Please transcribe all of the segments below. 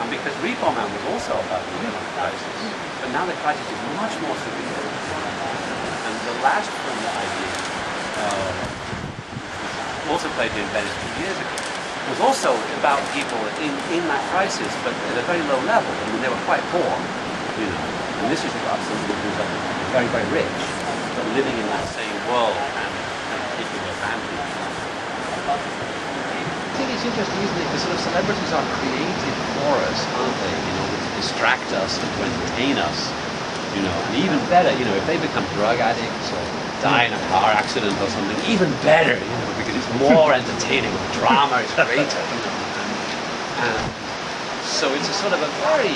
And because Repo Man was also about the human crisis, but now the crisis is much more severe. And the last film that I did, also played here in Venice 2 years ago, was also about people in that crisis, but at a very low level. I mean, they were quite poor, you know. And this is about somebody who's very, very rich, but living in that same world and taking advantage. I think it's interesting, isn't it? Because sort of celebrities are created for us, aren't they? In order to distract us and to entertain us, you know. And even better, you know, if they become drug addicts or die in a car accident or something, even better, you know, because it's more entertaining. The drama is greater, you know. And so it's a sort of a very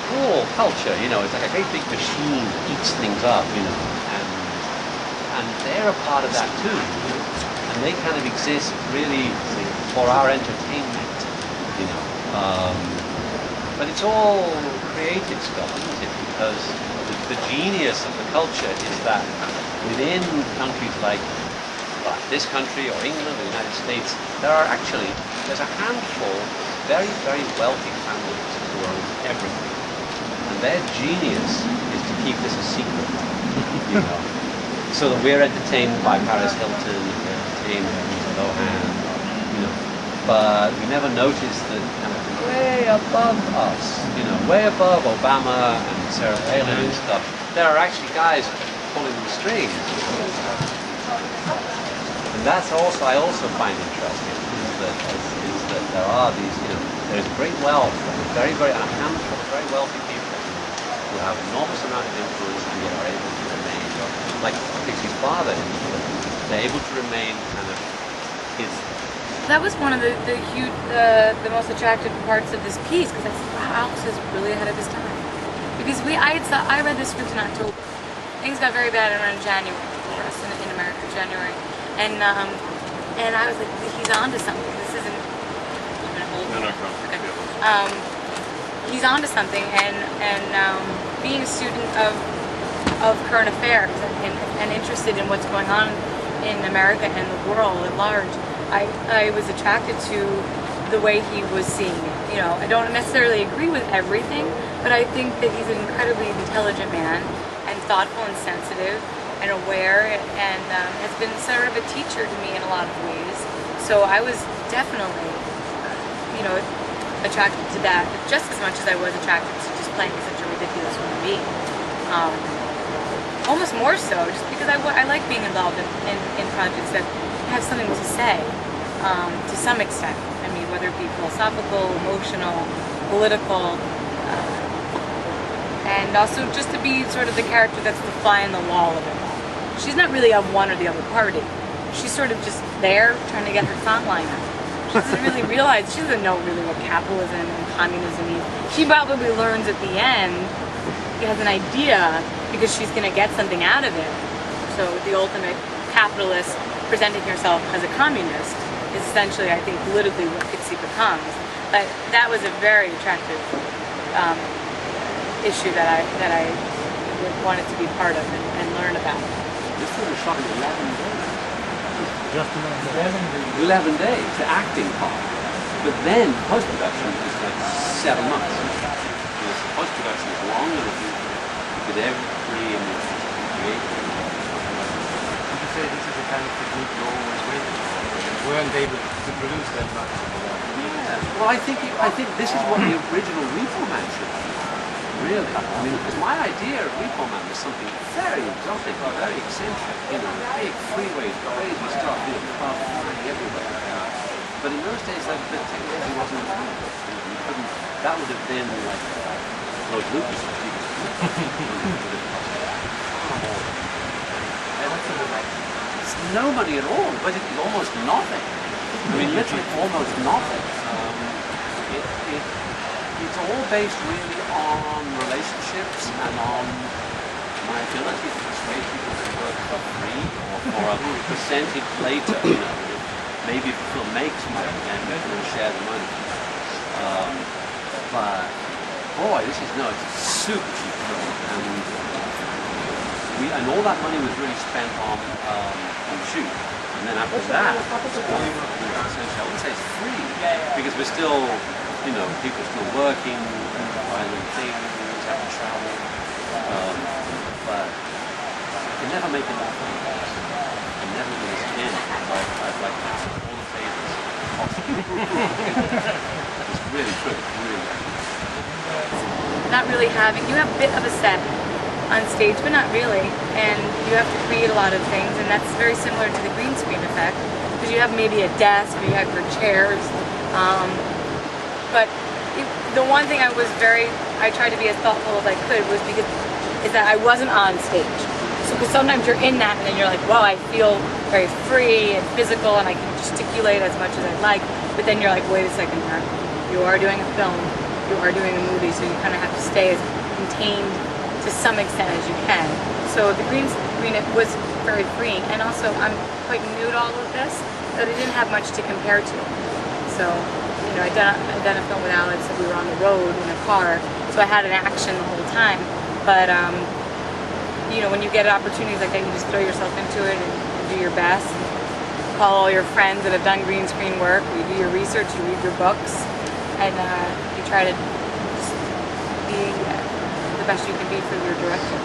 cruel culture, you know. It's like a great big machine that eats things up, you know. And they're a part of that too. And they kind of exist really for our entertainment, you know. But it's all creative stuff, isn't it? Because the genius of the culture is that within countries like this country or England or the United States, there's a handful of very, very wealthy families who own everything. And their genius is to keep this a secret, you know. So that we're entertained by Paris Hilton, we're entertained by Lindsay Lohan, you know. But we never notice that kind of way above us, you know, way above Obama and Sarah Palin and stuff, there are actually guys pulling the strings. And that's also, I also find interesting, is that there are these, you know, there's great wealth, very, very, a handful of very wealthy people who have enormous amount of influence and yet are able to remain, like Pixxie's father, they're able to remain kind of his. That was one of the most attractive parts of this piece, because I said, wow, Alex is really ahead of his time. Because I read this script in October. Things got very bad around January for us in America, January. And I was like, he's onto something. This isn't even hold. No, okay. He's onto something, and being a student of current affairs and interested in what's going on in America and the world at large, I was attracted to the way he was seeing it. You know, I don't necessarily agree with everything, but I think that he's an incredibly intelligent man and thoughtful and sensitive and aware, and has been sort of a teacher to me in a lot of ways. So I was definitely, you know, attracted to that just as much as I was attracted to just playing such a ridiculous human being. Almost more so, just because I like being involved in projects that have something to say, to some extent. I mean, whether it be philosophical, emotional, political, and also just to be sort of the character that's the fly on the wall of it all. She's not really of one or the other party. She's sort of just there trying to get her thought line out. She doesn't really realize, she doesn't know really what capitalism and communism means. She probably learns at the end, she has an idea, because she's going to get something out of it. So the ultimate capitalist presenting herself as a communist is essentially, I think, politically what Pixxie becomes. But that was a very attractive issue that I wanted to be part of and learn about. This film was shot in 11 days. Just 11 days. 11 days, the acting part. But then post-production is like 7 months. Because post-production is longer than you could ever create and create. Would you say this is the kind of technique you always waited for? You weren't able to produce that much. Yeah. Well, I think this is what the original Repo Man should be. Really. I mean, because my idea of Repo Man was something very exotic, very eccentric, you know, big freeways, crazy stuff, you know, cars flying everywhere. But in those days, the technology wasn't available. You couldn't, that would have been like George Lucas. It's no money at all. Basically, almost nothing. I mean, literally almost nothing. It's all based really on relationships and on my ability to persuade people to work for free or for a percentage later. You know, maybe if the film makes money, then we'll share the money. But boy, it's a super cheap film, and all that money was really spent on shoot. And then after that, essentially, I would say it's free because we're still you know, people still working, violent things, having travel, but I can never make enough films. I never really can. I'd like to have all the favors possible. It's really true, really. Not really having, you have a bit of a set on stage, but not really, and you have to create a lot of things, and that's very similar to the green screen effect, because you have maybe a desk, or you have your chairs, but the one thing I tried to be as thoughtful as I could is that I wasn't on stage. So because sometimes you're in that and then you're like, wow, I feel very free and physical and I can gesticulate as much as I'd like, but then you're like, wait a second, Mark, you are doing a film, you are doing a movie, so you kind of have to stay as contained to some extent as you can. So the green screen, it was very freeing, and also I'm quite new to all of this, that I didn't have much to compare to. So, you know, I'd done a film with Alex and we were on the road in a car, so I had an action the whole time. But, you know, when you get opportunities like that, you just throw yourself into it and do your best. Call all your friends that have done green screen work, you do your research, you read your books, and you try to just be the best you can be for your director.